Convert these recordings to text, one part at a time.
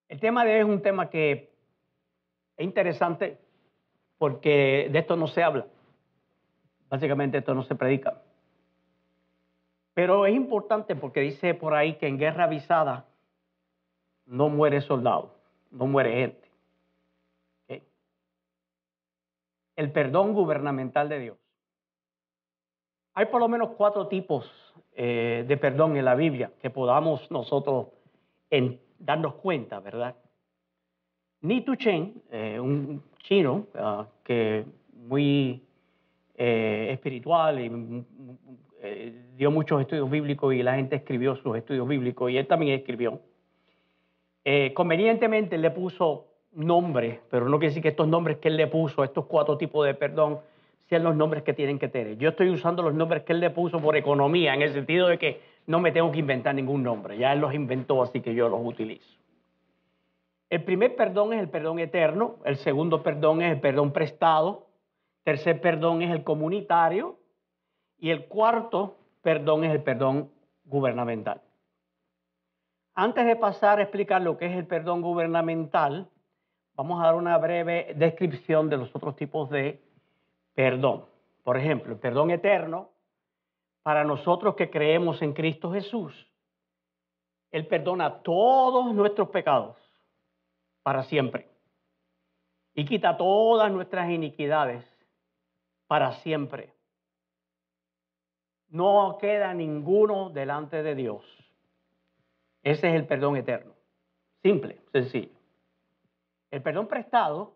El tema de hoy es un tema que es interesante porque de esto no se habla. Básicamente esto no se predica. Pero es importante porque dice por ahí que en guerra avisada no muere soldado, no muere gente. ¿Okay? El perdón gubernamental de Dios. Hay por lo menos 4 tipos de perdón en la Biblia que podamos nosotros darnos cuenta, ¿verdad? Ni Tu Chen, un chino que muy espiritual y dio muchos estudios bíblicos y la gente escribió sus estudios bíblicos y él también escribió. Convenientemente le puso nombres, pero no quiere decir que estos nombres que él le puso, estos 4 tipos de perdón, sean los nombres que tienen que tener. Yo estoy usando los nombres que él le puso por economía, en el sentido de que no me tengo que inventar ningún nombre. Ya él los inventó, así que yo los utilizo. El primer perdón es el perdón eterno, el segundo perdón es el perdón prestado, tercer perdón es el comunitario y el cuarto perdón es el perdón gubernamental. Antes de pasar a explicar lo que es el perdón gubernamental, vamos a dar una breve descripción de los otros tipos de perdón. Por ejemplo, el perdón eterno, para nosotros que creemos en Cristo Jesús, Él perdona todos nuestros pecados para siempre y quita todas nuestras iniquidades para siempre. No queda ninguno delante de Dios. Ese es el perdón eterno. Simple, sencillo. El perdón prestado,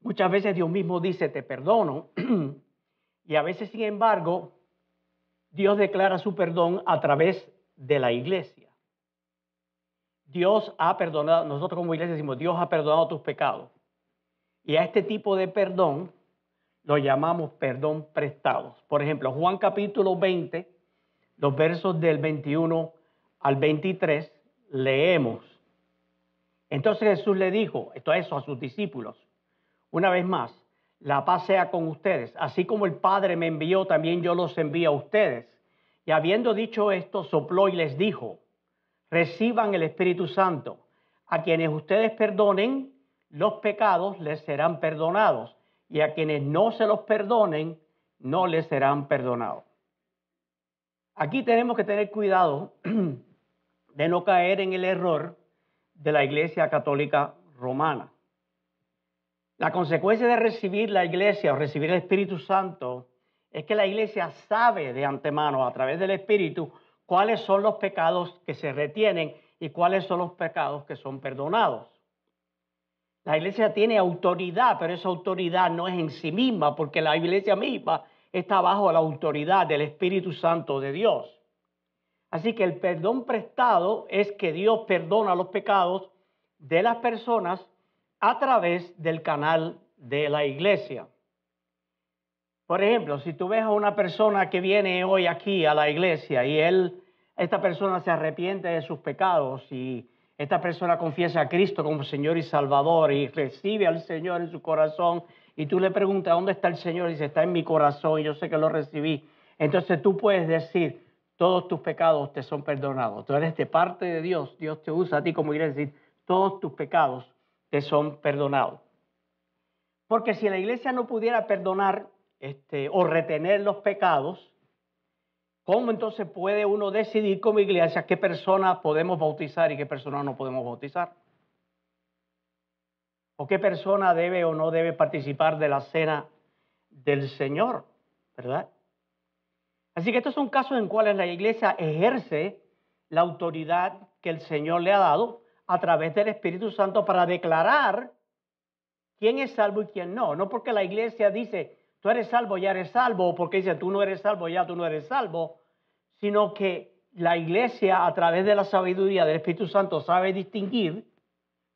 muchas veces Dios mismo dice, te perdono, y a veces, sin embargo, Dios declara su perdón a través de la iglesia. Dios ha perdonado, nosotros como iglesia decimos, Dios ha perdonado tus pecados. Y a este tipo de perdón lo llamamos perdón prestado. Por ejemplo, Juan capítulo 20, los versos del 21 al 23, leemos. Entonces Jesús le dijo, esto es a sus discípulos, una vez más, la paz sea con ustedes. Así como el Padre me envió, también yo los envío a ustedes. Y habiendo dicho esto, sopló y les dijo, reciban el Espíritu Santo. A quienes ustedes perdonen los pecados, les serán perdonados. Y a quienes no se los perdonen, no les serán perdonados. Aquí tenemos que tener cuidado de no caer en el error de la Iglesia Católica Romana. La consecuencia de recibir la Iglesia o recibir el Espíritu Santo es que la Iglesia sabe de antemano a través del Espíritu cuáles son los pecados que se retienen y cuáles son los pecados que son perdonados. La Iglesia tiene autoridad, pero esa autoridad no es en sí misma, porque la Iglesia misma está bajo la autoridad del Espíritu Santo de Dios. Así que el perdón prestado es que Dios perdona los pecados de las personas a través del canal de la iglesia. Por ejemplo, si tú ves a una persona que viene hoy aquí a la iglesia y esta persona se arrepiente de sus pecados y esta persona confiesa a Cristo como Señor y Salvador y recibe al Señor en su corazón y tú le preguntas ¿dónde está el Señor? Y dice, está en mi corazón y yo sé que lo recibí. Entonces tú puedes decir, todos tus pecados te son perdonados. Tú eres de parte de Dios. Dios te usa a ti como iglesia decir, todos tus pecados te son perdonados. Porque si la iglesia no pudiera perdonar o retener los pecados, ¿cómo entonces puede uno decidir como iglesia qué persona podemos bautizar y qué persona no podemos bautizar? ¿O qué persona debe o no debe participar de la cena del Señor? ¿Verdad? Así que estos son casos en cuales la iglesia ejerce la autoridad que el Señor le ha dado a través del Espíritu Santo para declarar quién es salvo y quién no. No porque la iglesia dice, tú eres salvo, ya eres salvo, o porque dice, tú no eres salvo, ya tú no eres salvo, sino que la iglesia a través de la sabiduría del Espíritu Santo sabe distinguir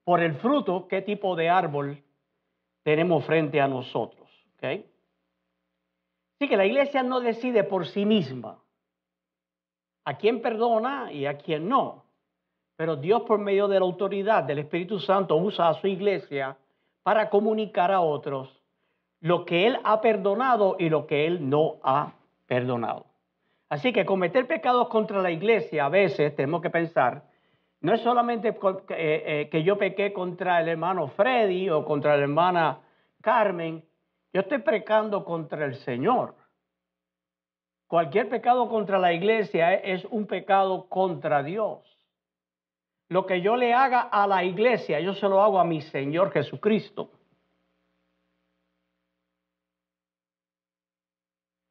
por el fruto qué tipo de árbol tenemos frente a nosotros. ¿Okay? Así que la iglesia no decide por sí misma a quién perdona y a quién no. Pero Dios, por medio de la autoridad del Espíritu Santo, usa a su iglesia para comunicar a otros lo que Él ha perdonado y lo que Él no ha perdonado. Así que cometer pecados contra la iglesia, a veces tenemos que pensar No es solamente que yo pequé contra el hermano Freddy o contra la hermana Carmen. Yo estoy pecando contra el Señor. Cualquier pecado contra la iglesia es un pecado contra Dios. Lo que yo le haga a la iglesia, yo se lo hago a mi Señor Jesucristo.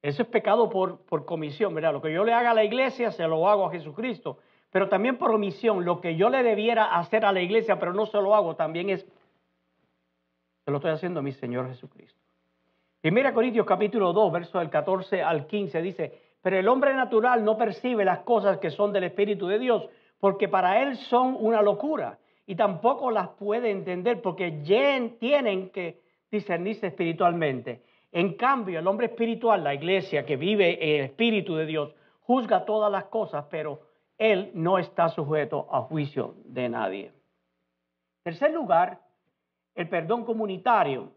Eso es pecado por comisión, ¿verdad? Lo que yo le haga a la iglesia, se lo hago a Jesucristo. Pero también por omisión, lo que yo le debiera hacer a la iglesia, pero no se lo hago, también se lo estoy haciendo a mi Señor Jesucristo. 1 Corintios capítulo 2, versos del 14 al 15 dice, pero el hombre natural no percibe las cosas que son del Espíritu de Dios, porque para él son una locura, y tampoco las puede entender, porque tienen que discernirse espiritualmente. En cambio, el hombre espiritual, la iglesia que vive en el Espíritu de Dios, juzga todas las cosas, pero él no está sujeto a juicio de nadie. En tercer lugar, el perdón comunitario.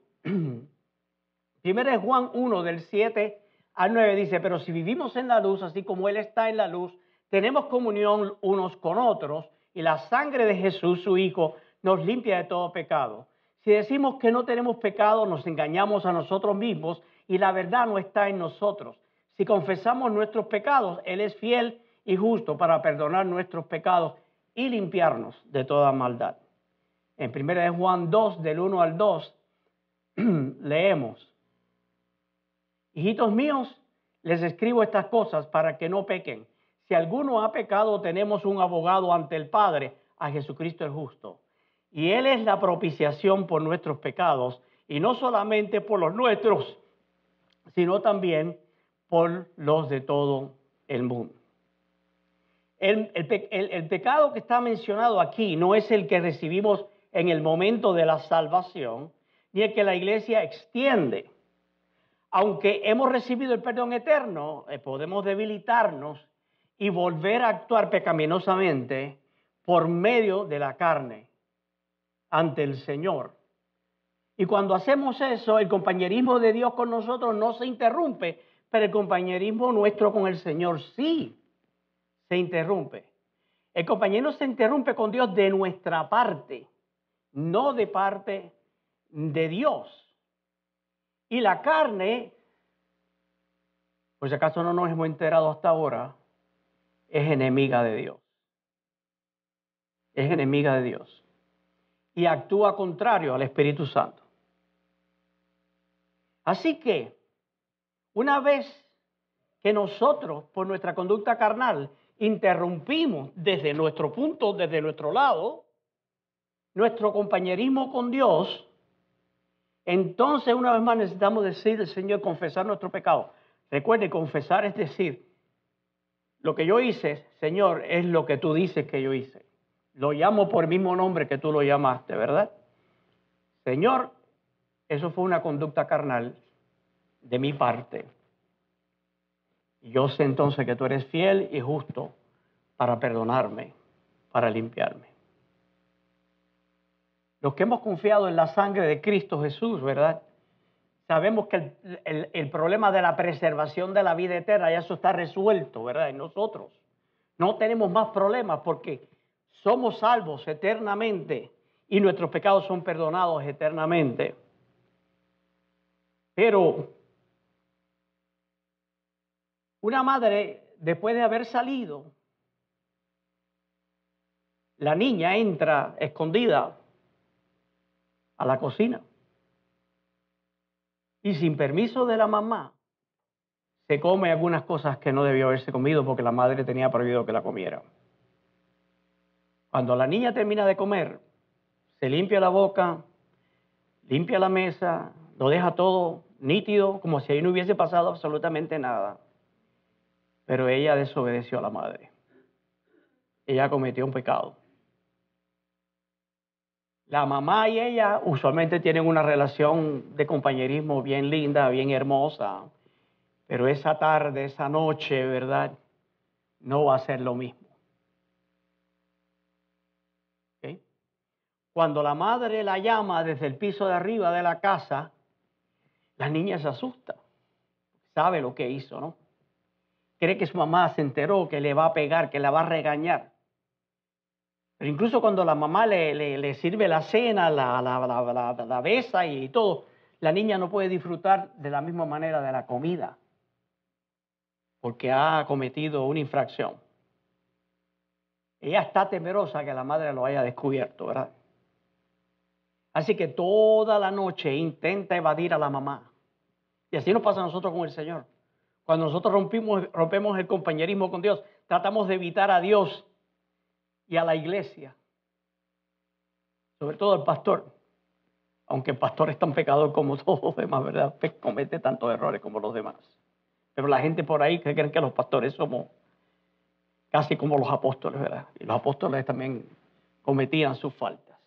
Primero es Juan 1, del 7 al 9, dice, pero si vivimos en la luz, así como Él está en la luz, tenemos comunión unos con otros, y la sangre de Jesús, su Hijo, nos limpia de todo pecado. Si decimos que no tenemos pecado, nos engañamos a nosotros mismos, y la verdad no está en nosotros. Si confesamos nuestros pecados, Él es fiel y justo para perdonar nuestros pecados y limpiarnos de toda maldad. En 1 Juan 2, del 1 al 2, leemos, hijitos míos, les escribo estas cosas para que no pequen. Si alguno ha pecado, tenemos un abogado ante el Padre, a Jesucristo el justo. Y Él es la propiciación por nuestros pecados, y no solamente por los nuestros, sino también por los de todo el mundo. El pecado que está mencionado aquí no es el que recibimos en el momento de la salvación, ni el que la iglesia extiende. Aunque hemos recibido el perdón eterno, podemos debilitarnos y volver a actuar pecaminosamente por medio de la carne ante el Señor. Y cuando hacemos eso, el compañerismo de Dios con nosotros no se interrumpe, pero el compañerismo nuestro con el Señor sí se interrumpe. El compañerismo se interrumpe con Dios de nuestra parte, no de parte de Dios. Y la carne, por si acaso no nos hemos enterado hasta ahora, es enemiga de Dios. Es enemiga de Dios. Y actúa contrario al Espíritu Santo. Así que, una vez que nosotros, por nuestra conducta carnal, interrumpimos desde nuestro punto, desde nuestro lado, nuestro compañerismo con Dios, entonces una vez más necesitamos decir al Señor, confesar nuestro pecado. Recuerde, confesar es decir, lo que yo hice, Señor, es lo que tú dices que yo hice. Lo llamo por el mismo nombre que tú lo llamaste, ¿verdad? Señor, eso fue una conducta carnal de mi parte. Y yo sé entonces que tú eres fiel y justo para perdonarme, para limpiarme. Los que hemos confiado en la sangre de Cristo Jesús, ¿verdad? Sabemos que el problema de la preservación de la vida eterna, ya eso está resuelto, ¿verdad? En nosotros. No tenemos más problemas porque somos salvos eternamente y nuestros pecados son perdonados eternamente. Pero una madre, después de haber salido, la niña entra escondida a la cocina y sin permiso de la mamá se come algunas cosas que no debió haberse comido porque la madre tenía prohibido que la comiera. Cuando la niña termina de comer, se limpia la boca, limpia la mesa, lo deja todo nítido, como si ahí no hubiese pasado absolutamente nada. Pero ella desobedeció a la madre. Ella cometió un pecado. La mamá y ella usualmente tienen una relación de compañerismo bien linda, bien hermosa, pero esa tarde, esa noche, ¿verdad? No va a ser lo mismo. ¿Okay? Cuando la madre la llama desde el piso de arriba de la casa, la niña se asusta. Sabe lo que hizo, ¿no? Cree que su mamá se enteró que le va a pegar, que la va a regañar. Pero incluso cuando la mamá le sirve la cena, la besa y todo, la niña no puede disfrutar de la misma manera de la comida porque ha cometido una infracción. Ella está temerosa que la madre lo haya descubierto, ¿verdad? Así que toda la noche intenta evadir a la mamá. Y así nos pasa a nosotros con el Señor. Cuando nosotros rompemos el compañerismo con Dios, tratamos de evitar a Dios y a la iglesia. Sobre todo el pastor. Aunque el pastor es tan pecador como todos los demás, ¿verdad? Comete tantos errores como los demás. Pero la gente por ahí cree que los pastores somos casi como los apóstoles, ¿verdad? Y los apóstoles también cometían sus faltas.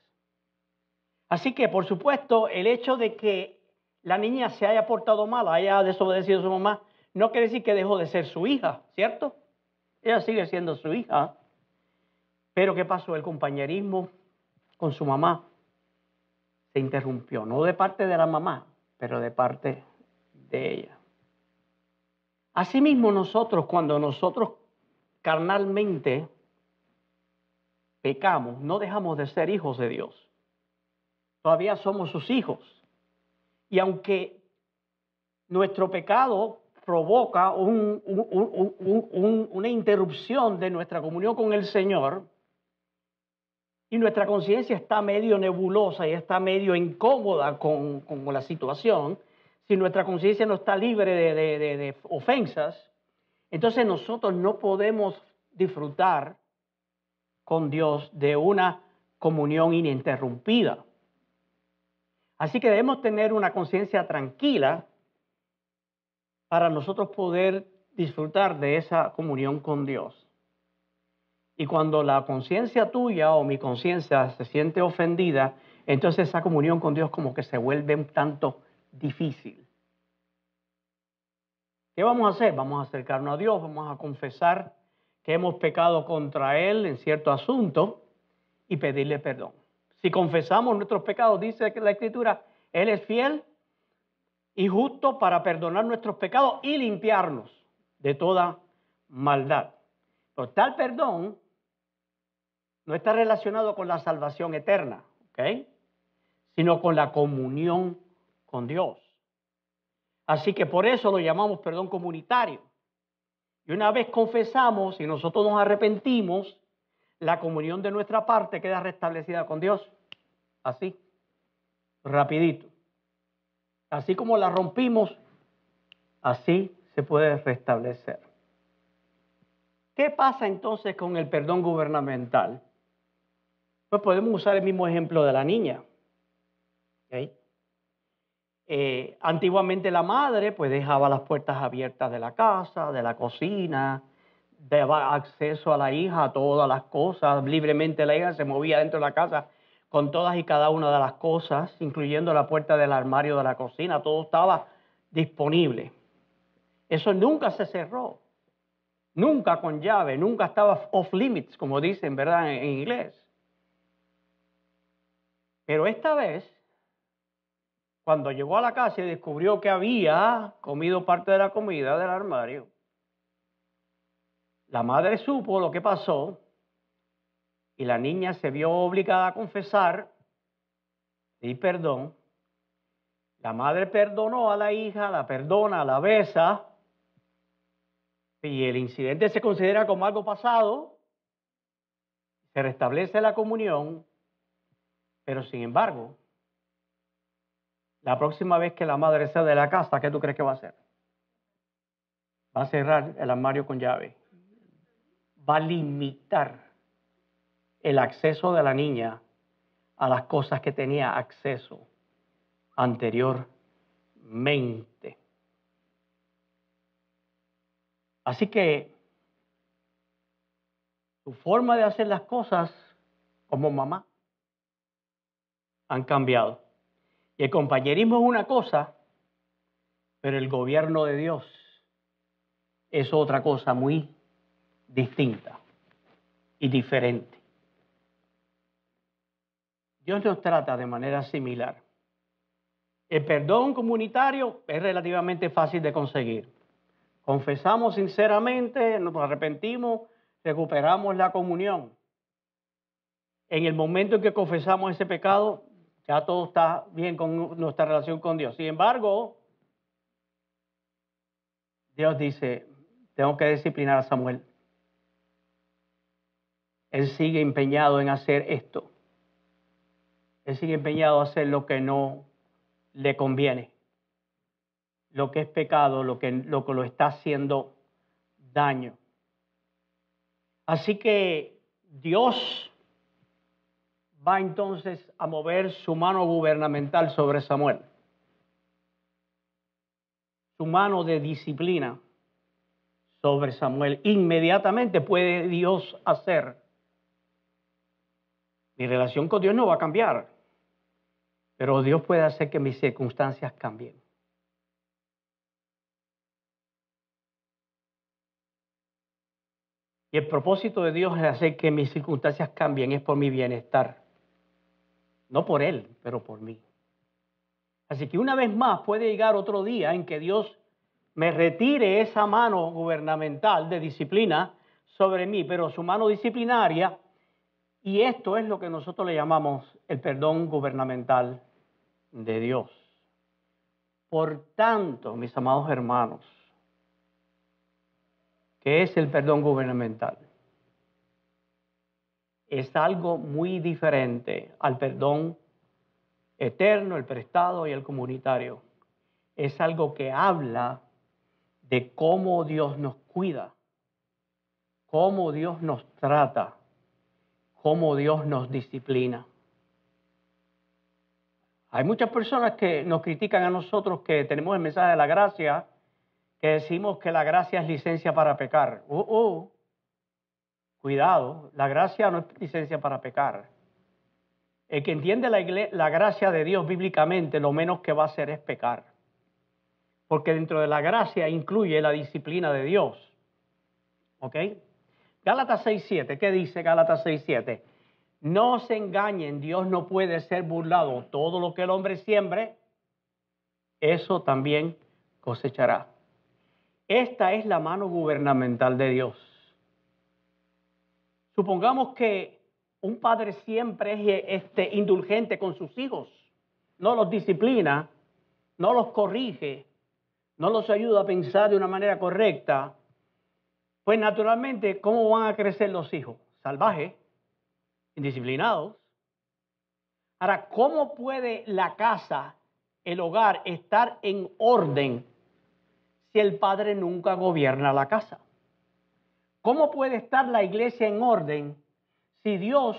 Así que, por supuesto, el hecho de que la niña se haya portado mal, haya desobedecido a su mamá, no quiere decir que dejó de ser su hija, ¿cierto? Ella sigue siendo su hija. Pero ¿qué pasó? El compañerismo con su mamá se interrumpió, no de parte de la mamá, pero de parte de ella. Asimismo, cuando nosotros carnalmente pecamos, no dejamos de ser hijos de Dios. Todavía somos sus hijos. Y aunque nuestro pecado provoca una interrupción de nuestra comunión con el Señor, y nuestra conciencia está medio nebulosa y está medio incómoda con la situación, si nuestra conciencia no está libre de ofensas, entonces nosotros no podemos disfrutar con Dios de una comunión ininterrumpida. Así que debemos tener una conciencia tranquila para nosotros poder disfrutar de esa comunión con Dios. Y cuando la conciencia tuya o mi conciencia se siente ofendida, entonces esa comunión con Dios como que se vuelve un tanto difícil. ¿Qué vamos a hacer? Vamos a acercarnos a Dios, vamos a confesar que hemos pecado contra Él en cierto asunto y pedirle perdón. Si confesamos nuestros pecados, dice que la Escritura, Él es fiel y justo para perdonar nuestros pecados y limpiarnos de toda maldad. Pero tal perdón no está relacionado con la salvación eterna, ¿ok? Sino con la comunión con Dios. Así que por eso lo llamamos perdón comunitario. Y una vez confesamos y nosotros nos arrepentimos, la comunión de nuestra parte queda restablecida con Dios. Así, rapidito. Así como la rompimos, así se puede restablecer. ¿Qué pasa entonces con el perdón gubernamental? Pues podemos usar el mismo ejemplo de la niña. ¿Okay? Antiguamente la madre pues dejaba las puertas abiertas de la casa, de la cocina, daba acceso a la hija a todas las cosas. Libremente la hija se movía dentro de la casa con todas y cada una de las cosas, incluyendo la puerta del armario de la cocina. Todo estaba disponible. Eso nunca se cerró. Nunca con llave, nunca estaba off limits, como dicen, ¿verdad? En inglés. Pero esta vez, cuando llegó a la casa y descubrió que había comido parte de la comida del armario, la madre supo lo que pasó y la niña se vio obligada a confesar y perdón. La madre perdonó a la hija, la perdona, la besa y el incidente se considera como algo pasado, se restablece la comunión, pero sin embargo, la próxima vez que la madre sea de la casa, ¿qué tú crees que va a hacer? Va a cerrar el armario con llave. Va a limitar el acceso de la niña a las cosas que tenía acceso anteriormente. Así que su forma de hacer las cosas como mamá han cambiado. Y el compañerismo es una cosa, pero el gobierno de Dios es otra cosa muy distinta y diferente. Dios nos trata de manera similar. El perdón comunitario es relativamente fácil de conseguir. Confesamos sinceramente, nos arrepentimos, recuperamos la comunión. en el momento en que confesamos ese pecado, ya todo está bien con nuestra relación con Dios. Sin embargo, Dios dice, tengo que disciplinar a Samuel. Él sigue empeñado en hacer esto. Él sigue empeñado en hacer lo que no le conviene. Lo que es pecado, lo que lo está haciendo daño. Así que Dios va entonces a mover su mano gubernamental sobre Samuel. Su mano de disciplina sobre Samuel. Inmediatamente puede Dios hacer. Mi relación con Dios no va a cambiar, pero Dios puede hacer que mis circunstancias cambien. Y el propósito de Dios es hacer que mis circunstancias cambien, es por mi bienestar. No por Él, pero por mí. Así que una vez más puede llegar otro día en que Dios me retire esa mano gubernamental de disciplina sobre mí, pero su mano disciplinaria, y esto es lo que nosotros le llamamos el perdón gubernamental de Dios. Por tanto, mis amados hermanos, ¿qué es el perdón gubernamental? Es algo muy diferente al perdón eterno, el prestado y el comunitario. Es algo que habla de cómo Dios nos cuida, cómo Dios nos trata, cómo Dios nos disciplina. Hay muchas personas que nos critican a nosotros que tenemos el mensaje de la gracia, que decimos que la gracia es licencia para pecar. Cuidado, la gracia no es licencia para pecar. El que entiende la gracia de Dios bíblicamente, lo menos que va a hacer es pecar. Porque dentro de la gracia incluye la disciplina de Dios. ¿Ok? Gálatas 6:7, ¿qué dice Gálatas 6:7? No se engañen, Dios no puede ser burlado. Todo lo que el hombre siembre, eso también cosechará. Esta es la mano gubernamental de Dios. Supongamos que un padre siempre es indulgente con sus hijos, no los disciplina, no los corrige, no los ayuda a pensar de una manera correcta. Pues naturalmente, ¿cómo van a crecer los hijos? Salvajes, indisciplinados. Ahora, ¿cómo puede la casa, el hogar, estar en orden si el padre nunca gobierna la casa? ¿Cómo puede estar la iglesia en orden si Dios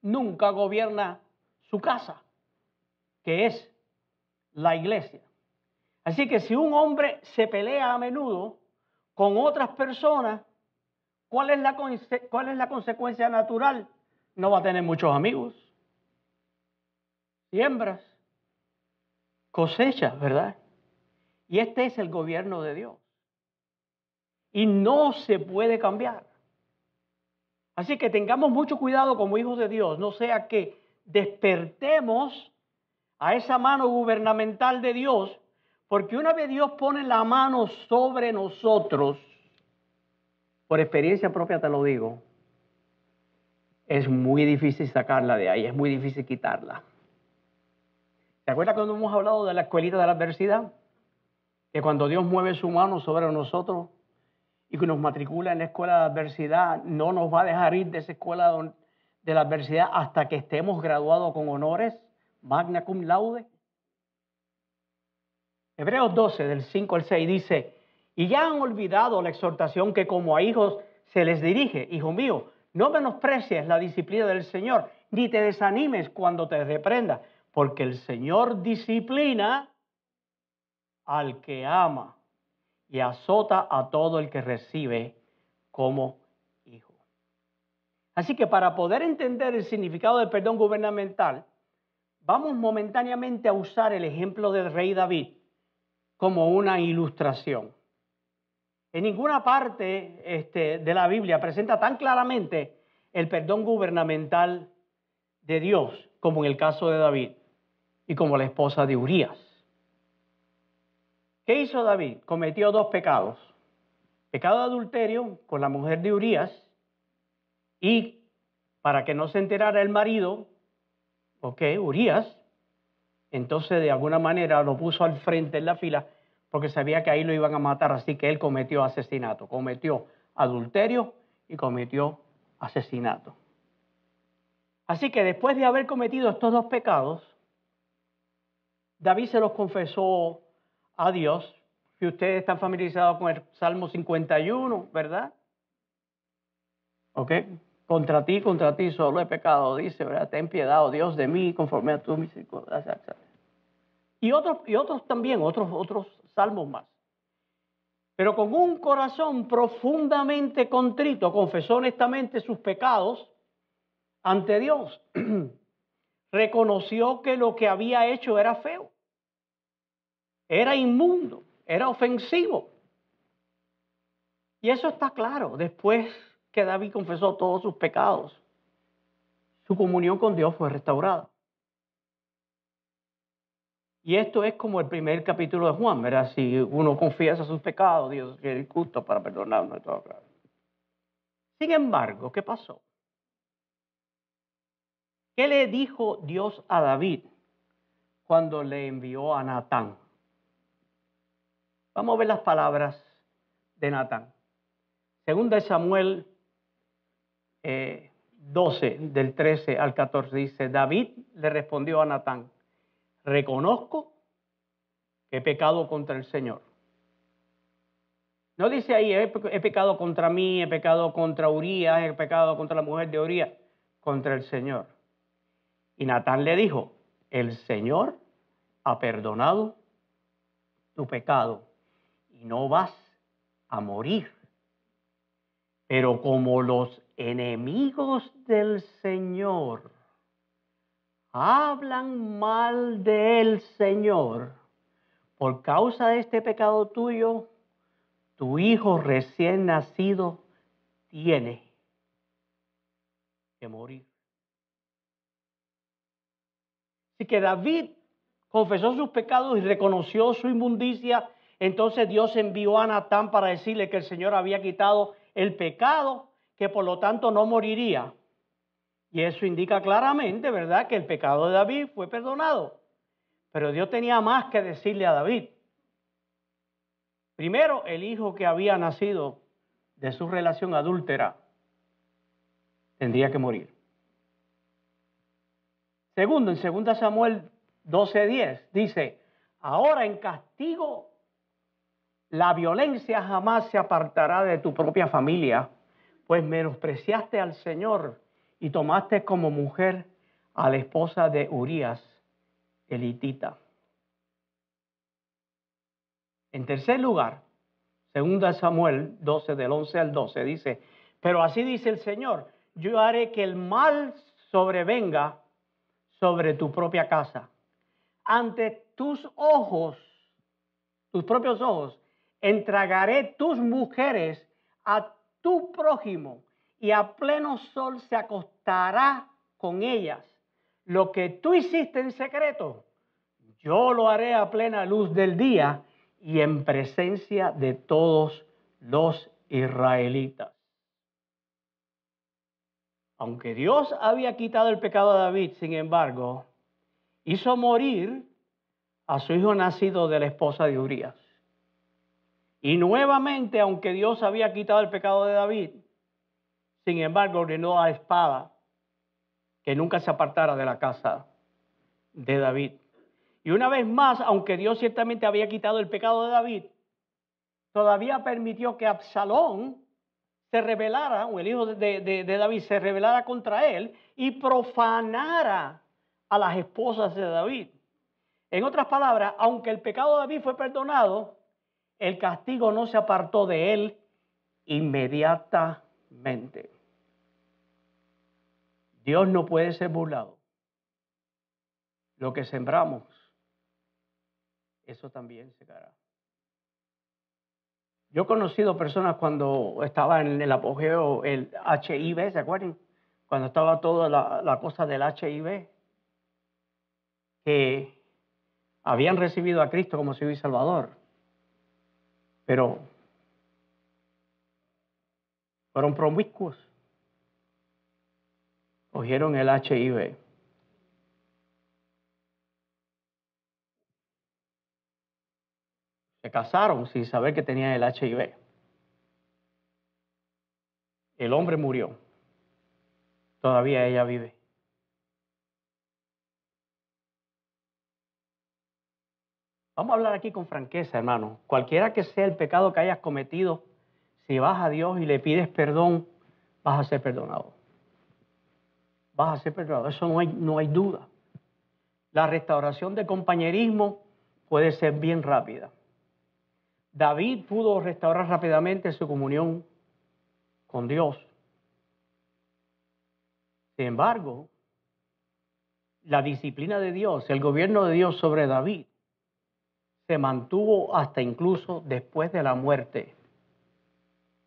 nunca gobierna su casa, que es la iglesia? Así que si un hombre se pelea a menudo con otras personas, ¿cuál es la consecuencia natural? No va a tener muchos amigos. Siembras, cosechas, ¿verdad? Y este es el gobierno de Dios. Y no se puede cambiar. Así que tengamos mucho cuidado como hijos de Dios, no sea que despertemos a esa mano gubernamental de Dios, porque una vez Dios pone la mano sobre nosotros, por experiencia propia te lo digo, es muy difícil sacarla de ahí, es muy difícil quitarla. ¿Te acuerdas cuando hemos hablado de la escuelita de la adversidad? Que cuando Dios mueve su mano sobre nosotros y que nos matricula en la escuela de adversidad, no nos va a dejar ir de esa escuela de la adversidad hasta que estemos graduados con honores, magna cum laude. Hebreos 12, del 5 al 6 dice, y ya han olvidado la exhortación que como a hijos se les dirige. Hijo mío, no menosprecies la disciplina del Señor, ni te desanimes cuando te reprenda, porque el Señor disciplina al que ama y azota a todo el que recibe como hijo. Así que para poder entender el significado del perdón gubernamental, vamos momentáneamente a usar el ejemplo del rey David como una ilustración. En ninguna parte de la Biblia presenta tan claramente el perdón gubernamental de Dios como en el caso de David y como la esposa de Urías. ¿Qué hizo David? Cometió dos pecados. Pecado de adulterio con la mujer de Urías y para que no se enterara el marido, Urías, entonces de alguna manera lo puso al frente en la fila porque sabía que ahí lo iban a matar, así que él cometió asesinato, cometió adulterio y cometió asesinato. Así que después de haber cometido estos dos pecados, David se los confesó a Dios. Si ustedes están familiarizados con el Salmo 51, ¿verdad? Contra ti solo he pecado, dice, ¿verdad? Ten piedad, oh Dios, de mí, conforme a tu misericordia. Y otros también, otros salmos más. Pero con un corazón profundamente contrito, confesó honestamente sus pecados ante Dios. Reconoció que lo que había hecho era feo, era inmundo, era ofensivo. Y eso está claro. Después que David confesó todos sus pecados, su comunión con Dios fue restaurada. Y esto es como el primer capítulo de Juan, ¿verdad? Si uno confiesa sus pecados, Dios es justo para perdonarnos y todo. Sin embargo, ¿qué pasó? ¿Qué le dijo Dios a David cuando le envió a Natán? Vamos a ver las palabras de Natán. Segunda de Samuel 12, del 13 al 14, dice, David le respondió a Natán, reconozco que he pecado contra el Señor. No dice ahí, he pecado contra mí, he pecado contra Urías, he pecado contra la mujer de Urías, contra el Señor. Y Natán le dijo, el Señor ha perdonado tu pecado y no vas a morir. Pero como los enemigos del Señor hablan mal del Señor, por causa de este pecado tuyo, tu hijo recién nacido tiene que morir. Así que David confesó sus pecados y reconoció su inmundicia. Entonces Dios envió a Natán para decirle que el Señor había quitado el pecado, que por lo tanto no moriría. Y eso indica claramente, ¿verdad?, que el pecado de David fue perdonado. Pero Dios tenía más que decirle a David. Primero, el hijo que había nacido de su relación adúltera tendría que morir. Segundo, en 2 Samuel 12:10 dice, ahora en castigo la violencia jamás se apartará de tu propia familia, pues menospreciaste al Señor y tomaste como mujer a la esposa de Urías, el hitita. En tercer lugar, 2 Samuel 12, del 11 al 12, dice, pero así dice el Señor, yo haré que el mal sobrevenga sobre tu propia casa. Ante tus ojos, tus propios ojos, entregaré tus mujeres a tu prójimo y a pleno sol se acostará con ellas. Lo que tú hiciste en secreto, yo lo haré a plena luz del día y en presencia de todos los israelitas. Aunque Dios había quitado el pecado de David, sin embargo, hizo morir a su hijo nacido de la esposa de Urías. Y nuevamente, aunque Dios había quitado el pecado de David, sin embargo, ordenó a la espada que nunca se apartara de la casa de David. Y una vez más, aunque Dios ciertamente había quitado el pecado de David, todavía permitió que Absalón se rebelara, o el hijo de David se rebelara contra él y profanara a las esposas de David. En otras palabras, aunque el pecado de David fue perdonado, el castigo no se apartó de él inmediatamente. Dios no puede ser burlado. Lo que sembramos, eso también segará. Yo he conocido personas cuando estaba en el apogeo, el HIV, ¿se acuerdan? Cuando estaba toda la cosa del HIV, que habían recibido a Cristo como Señor y Salvador, pero fueron promiscuos. cogieron el HIV. Se casaron sin saber que tenían el HIV. El hombre murió. Todavía ella vive. Vamos a hablar aquí con franqueza, hermano. Cualquiera que sea el pecado que hayas cometido, si vas a Dios y le pides perdón, vas a ser perdonado. Vas a ser perdonado. Eso no hay duda. La restauración de compañerismo puede ser bien rápida. David pudo restaurar rápidamente su comunión con Dios. Sin embargo, la disciplina de Dios, el gobierno de Dios sobre David, se mantuvo hasta incluso después de la muerte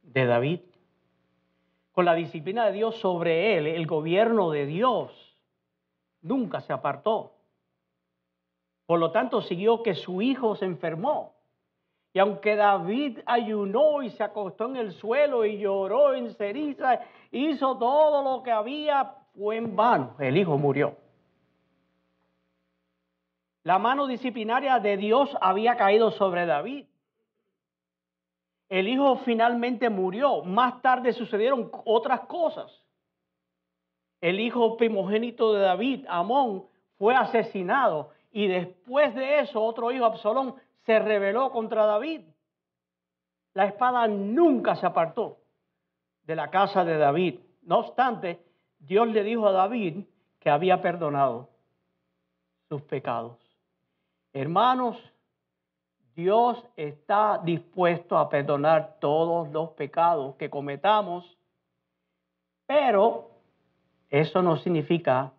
de David. Con la disciplina de Dios sobre él, el gobierno de Dios nunca se apartó. Por lo tanto, siguió que su hijo se enfermó. Y aunque David ayunó y se acostó en el suelo y lloró en ceniza, hizo todo lo que había, fue en vano. El hijo murió. La mano disciplinaria de Dios había caído sobre David. El hijo finalmente murió. Más tarde sucedieron otras cosas. El hijo primogénito de David, Amón, fue asesinado. Y después de eso, otro hijo, Absalón, se rebeló contra David. La espada nunca se apartó de la casa de David. No obstante, Dios le dijo a David que había perdonado sus pecados. Hermanos, Dios está dispuesto a perdonar todos los pecados que cometamos, pero eso no significa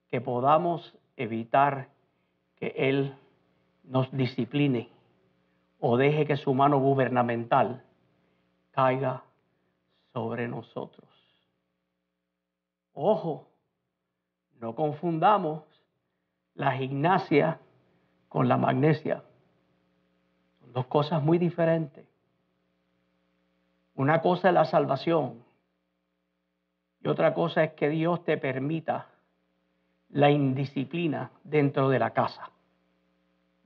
que podamos evitar que Él nos discipline o deje que su mano gubernamental caiga sobre nosotros. Ojo, no confundamos la gimnasia con la magnesia. Son dos cosas muy diferentes. Una cosa es la salvación y otra cosa es que Dios te permita la indisciplina dentro de la casa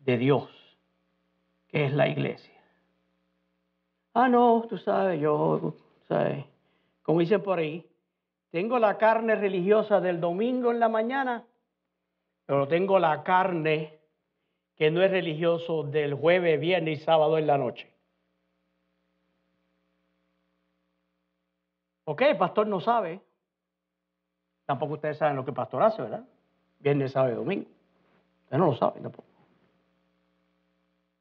de Dios, que es la iglesia. No, tú sabes, ¿sabes? Como dicen por ahí, tengo la carne religiosa del domingo en la mañana, pero tengo la carne que no es religioso del jueves, viernes y sábado en la noche. Ok, el pastor no sabe. Tampoco ustedes saben lo que el pastor hace, ¿verdad? Viernes, sábado y domingo. Ustedes no lo saben tampoco.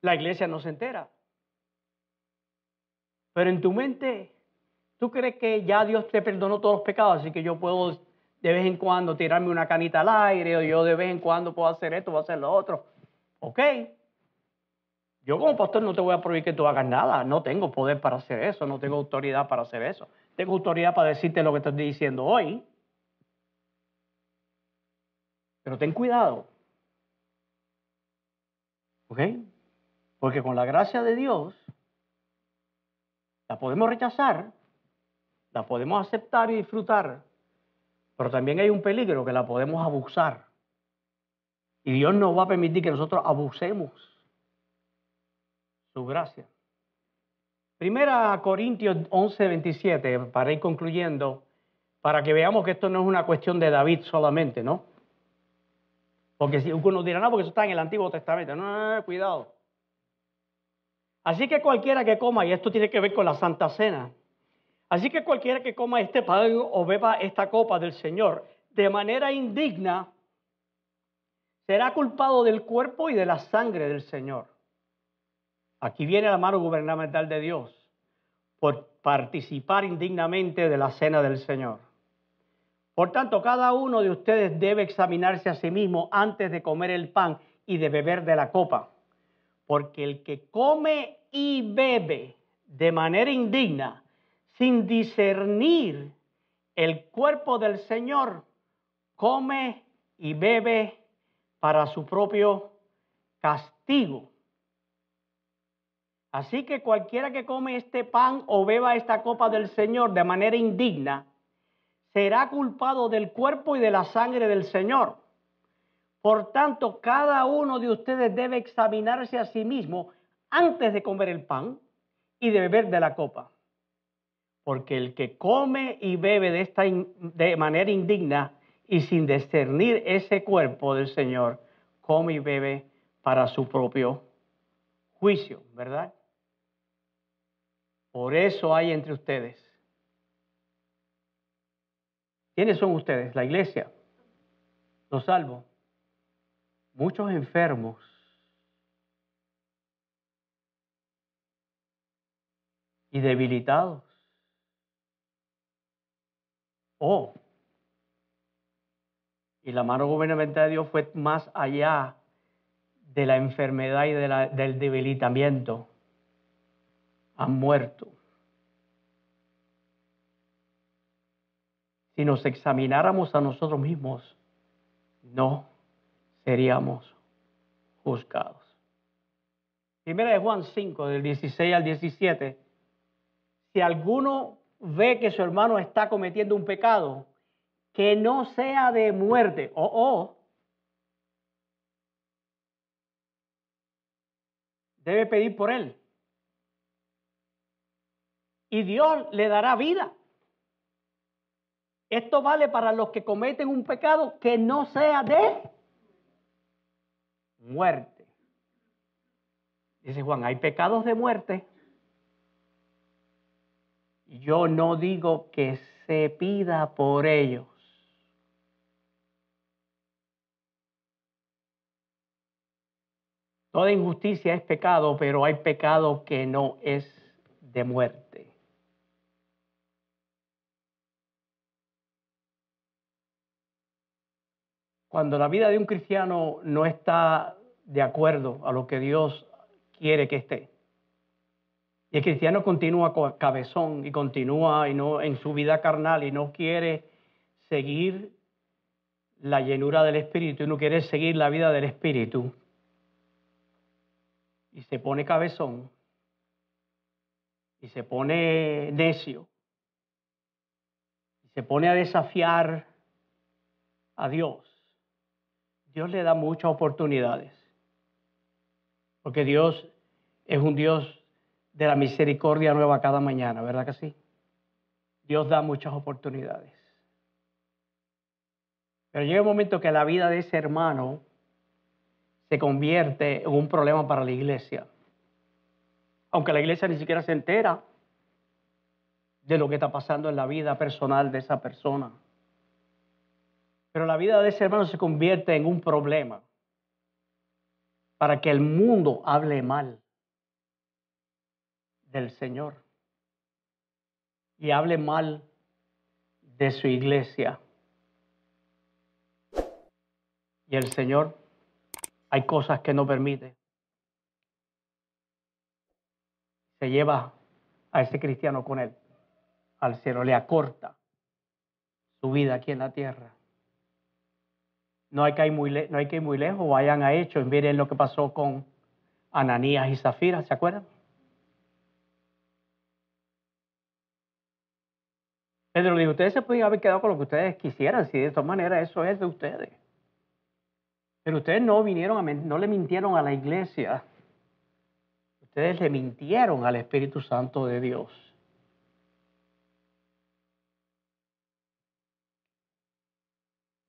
La iglesia no se entera. Pero en tu mente, ¿tú crees que ya Dios te perdonó todos los pecados? Así que yo puedo de vez en cuando tirarme una canita al aire, o yo de vez en cuando puedo hacer esto, puedo hacer lo otro. Ok. Yo como pastor no te voy a prohibir que tú hagas nada. No tengo poder para hacer eso. No tengo autoridad para hacer eso. Tengo autoridad para decirte lo que te estoy diciendo hoy. Pero ten cuidado. ¿Ok? Porque con la gracia de Dios la podemos rechazar, la podemos aceptar y disfrutar, pero también hay un peligro que la podemos abusar. Y Dios no va a permitir que nosotros abusemos su gracia. Primera Corintios 11:27, para ir concluyendo, para que veamos que esto no es una cuestión de David solamente, ¿no? Porque si uno dirá, no, porque eso está en el Antiguo Testamento. No, cuidado. Así que cualquiera que coma, y esto tiene que ver con la Santa Cena, así que cualquiera que coma este pan o beba esta copa del Señor de manera indigna, será culpado del cuerpo y de la sangre del Señor. Aquí viene la mano gubernamental de Dios por participar indignamente de la cena del Señor. Por tanto, cada uno de ustedes debe examinarse a sí mismo antes de comer el pan y de beber de la copa. Porque el que come y bebe de manera indigna, sin discernir el cuerpo del Señor, come y bebe para su propio castigo. Así que cualquiera que come este pan o beba esta copa del Señor de manera indigna, será culpado del cuerpo y de la sangre del Señor. Por tanto, cada uno de ustedes debe examinarse a sí mismo antes de comer el pan y de beber de la copa. Porque el que come y bebe de manera indigna y sin discernir ese cuerpo del Señor, come y bebe para su propio juicio, ¿verdad? Por eso hay entre ustedes. ¿Quiénes son ustedes? La iglesia, los salvos. Muchos enfermos. Y debilitados. Y la mano gubernamental de Dios fue más allá de la enfermedad y del debilitamiento. Han muerto. Si nos examináramos a nosotros mismos, no seríamos juzgados. Primera de Juan 5, del 16 al 17. Si alguno ve que su hermano está cometiendo un pecado, que no sea de muerte, debe pedir por él. Y Dios le dará vida. Esto vale para los que cometen un pecado que no sea de muerte. Dice Juan, hay pecados de muerte. Yo no digo que se pida por ellos. Toda injusticia es pecado, pero hay pecado que no es de muerte. Cuando la vida de un cristiano no está de acuerdo a lo que Dios quiere que esté, y el cristiano continúa cabezón y continúa en su vida carnal y no quiere seguir la llenura del Espíritu y no quiere seguir la vida del Espíritu, y se pone cabezón y se pone necio y se pone a desafiar a Dios, Dios le da muchas oportunidades, porque Dios es un Dios de la misericordia nueva cada mañana, ¿verdad que sí? Dios da muchas oportunidades. Pero llega un momento que la vida de ese hermano se convierte en un problema para la iglesia. Aunque la iglesia ni siquiera se entera de lo que está pasando en la vida personal de esa persona. Pero la vida de ese hermano se convierte en un problema para que el mundo hable mal del Señor y hable mal de su iglesia. Y el Señor, hay cosas que no permite. Se lleva a ese cristiano con él al cielo, le acorta su vida aquí en la tierra. No hay que ir muy lejos, vayan a Hechos, miren lo que pasó con Ananías y Zafira, ¿se acuerdan? Pedro dijo, ustedes se pueden haber quedado con lo que ustedes quisieran, si de todas maneras eso es de ustedes. Pero ustedes no le mintieron a la iglesia. Ustedes le mintieron al Espíritu Santo de Dios.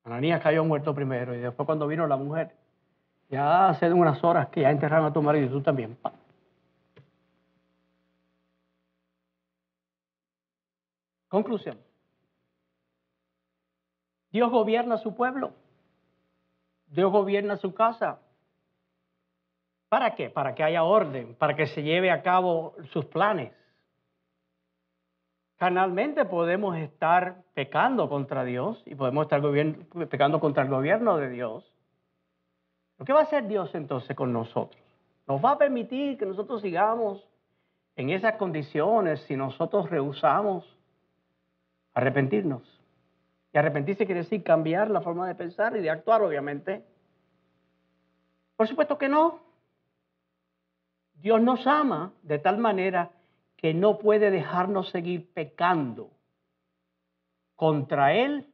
Ananías cayó muerto primero y después cuando vino la mujer, ya hace unas horas que ya enterraron a tu marido y tú también. Conclusión. Dios gobierna a su pueblo. Dios gobierna su casa. ¿Para qué? Para que haya orden, para que se lleve a cabo sus planes. Carnalmente podemos estar pecando contra Dios y podemos estar pecando contra el gobierno de Dios. ¿Qué va a hacer Dios entonces con nosotros? ¿Nos va a permitir que nosotros sigamos en esas condiciones si nosotros rehusamos arrepentirnos? Y arrepentirse quiere decir cambiar la forma de pensar y de actuar, obviamente. Por supuesto que no. Dios nos ama de tal manera que no puede dejarnos seguir pecando. contra él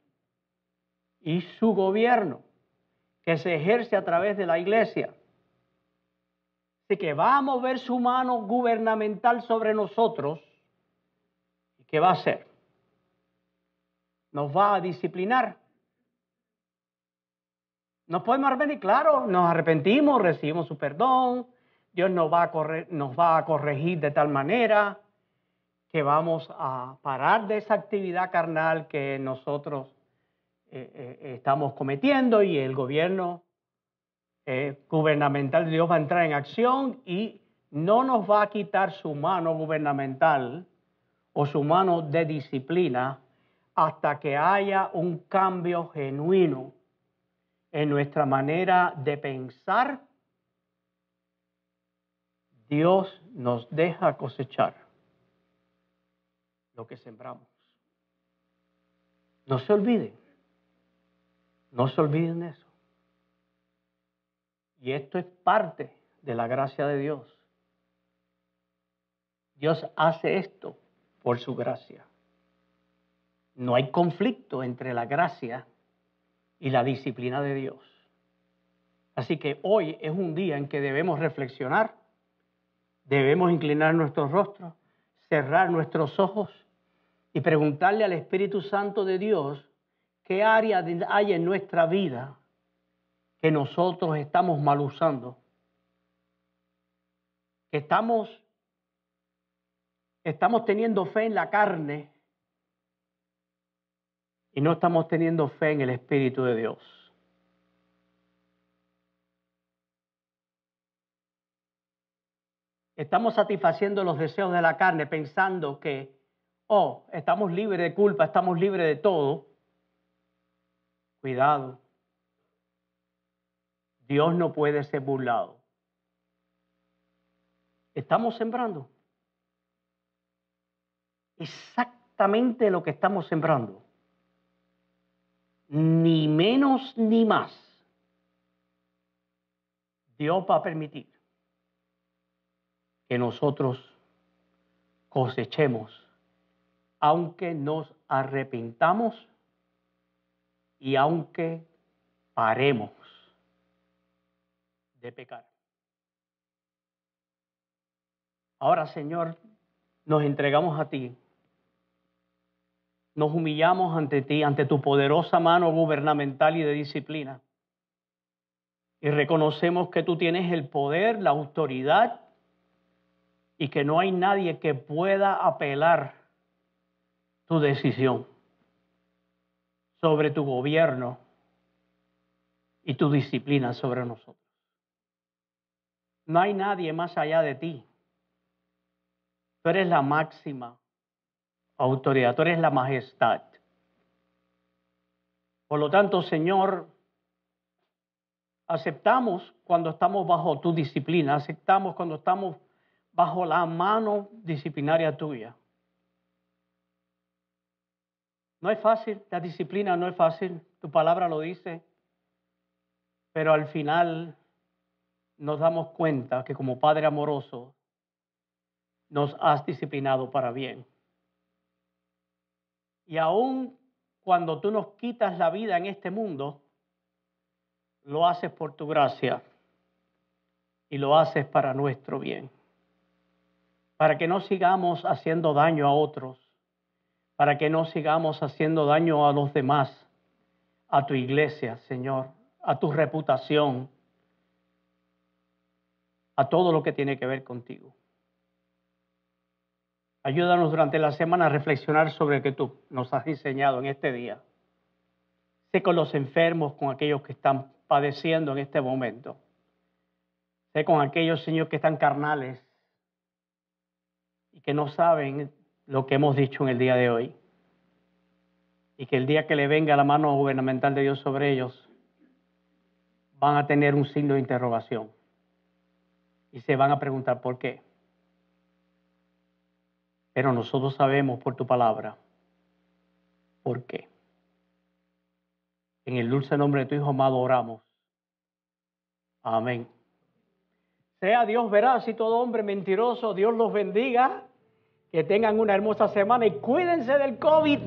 y su gobierno, que se ejerce a través de la iglesia. Así que va a mover su mano gubernamental sobre nosotros. ¿Y qué va a hacer? Nos va a disciplinar. Nos podemos arrepentir, claro, nos arrepentimos, recibimos su perdón. Dios nos va a corregir de tal manera que vamos a parar de esa actividad carnal que nosotros estamos cometiendo, y el gobierno gubernamental de Dios va a entrar en acción y no nos va a quitar su mano gubernamental o su mano de disciplina hasta que haya un cambio genuino en nuestra manera de pensar. Dios nos deja cosechar lo que sembramos. No se olviden de eso. Y esto es parte de la gracia de Dios. Dios hace esto por su gracia. No hay conflicto entre la gracia y la disciplina de Dios. Así que hoy es un día en que debemos reflexionar, debemos inclinar nuestros rostros, cerrar nuestros ojos y preguntarle al Espíritu Santo de Dios qué área hay en nuestra vida que nosotros estamos mal usando, que estamos teniendo fe en la carne y no estamos teniendo fe en el Espíritu de Dios. Estamos satisfaciendo los deseos de la carne pensando que, estamos libres de culpa, estamos libres de todo. Cuidado. Dios no puede ser burlado. Estamos sembrando exactamente lo que estamos sembrando. Ni menos ni más. Dios va a permitir que nosotros cosechemos, aunque nos arrepintamos y aunque paremos de pecar. Ahora, Señor, nos entregamos a ti. Nos humillamos ante ti, ante tu poderosa mano gubernamental y de disciplina. Y reconocemos que tú tienes el poder, la autoridad, y que no hay nadie que pueda apelar tu decisión sobre tu gobierno y tu disciplina sobre nosotros. No hay nadie más allá de ti. Tú eres la máxima autoridad, tú eres la majestad. Por lo tanto, Señor, aceptamos cuando estamos bajo tu disciplina, aceptamos cuando estamos bajo la mano disciplinaria tuya. No es fácil, la disciplina no es fácil, tu palabra lo dice, pero al final nos damos cuenta que como Padre amoroso nos has disciplinado para bien. Y aun cuando tú nos quitas la vida en este mundo, lo haces por tu gracia y lo haces para nuestro bien. Para que no sigamos haciendo daño a otros, para que no sigamos haciendo daño a los demás, a tu iglesia, Señor, a tu reputación, a todo lo que tiene que ver contigo. Ayúdanos durante la semana a reflexionar sobre lo que tú nos has enseñado en este día. Sé con los enfermos, con aquellos que están padeciendo en este momento. Sé con aquellos, Señor, que están carnales y que no saben lo que hemos dicho en el día de hoy. Y que el día que le venga la mano gubernamental de Dios sobre ellos, van a tener un signo de interrogación. Y se van a preguntar por qué. Pero nosotros sabemos por tu palabra por qué. En el dulce nombre de tu Hijo amado oramos. Amén. Sea Dios veraz y todo hombre mentiroso. Dios los bendiga. Que tengan una hermosa semana y cuídense del COVID.